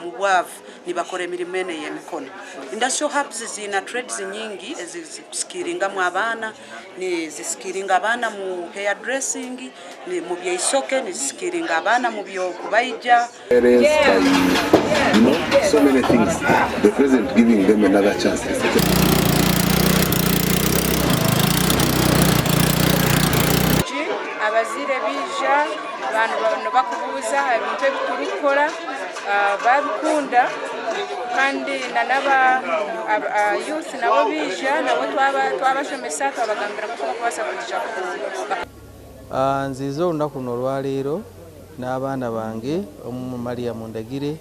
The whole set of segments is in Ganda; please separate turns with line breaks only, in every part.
mu bwavu nibakora emirimu eno ey'emikono. Industrial hubs zina trades nyingi ezisikiringamu abaana, nizisikiringa abaana mu hair dressing, mu byeisoke, nizisikiringa abaana mu byokubaija.
So many things. The president giving them another chance.
Abazire bija abantu bano bakubuuza ebintu ebitulikola babikunda kandi nanaba youth nabo bija nabo twabasomesa twabagambira kusobola kubasa kukikyakula.
Nziza olunaku luno olwaleero n'abaana bange Maria Mundagire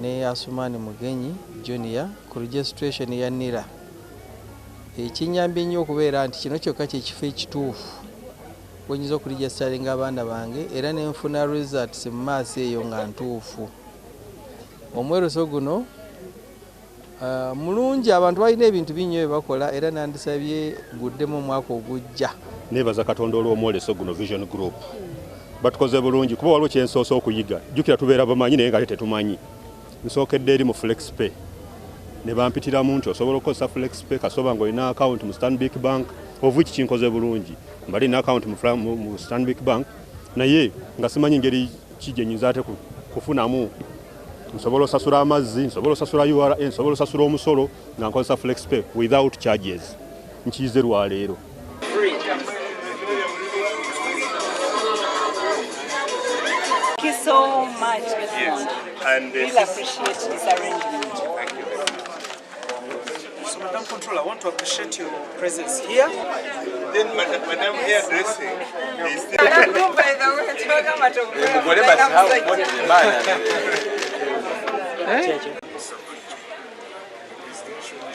ne Asumani Mugenyi Junior ku registration ya NIRA. Ekinyambye nnyo okubeera nti kino kyokka kyekifo ekituufu bwenyinza okuregistaringa abaana bange era nenfuna results mu maaso eyo nga ntuufu. Omweroso guno mulungi, abantu balina ebintu bingi bye bakola era nandisabye guddemu omwaka ogujja.
Nebaza Katonda olw'omwoleso guno Vision Group batukoze bulungi kuba waliwo kyensoosa okuyiga. Jjukira tubeera bamanyi naye nga tetumanyi. Nsookedde eri mu FlexPay ne bampitiramu nti osobola okukozesa FlexPay kasoba ng'olina account mu Stanbic Bank, of which kinkoze bulungi. Mbali na account mu Stanbic Bank naye nga simanyi ngeri ki gye nnyinza ate kufunamu. Nsobola osasula amazzi, nsobola osasula URA, nsobola osasula omusolo nga nkozesa FlexPay without charges. Nkiyize lwaleero.
Thank you so much.
Yes. And
really appreciate this arrangement.
Thank you.
So, Madam Controller, I want to appreciate your presence here.
Then, Madam hairdressing is still.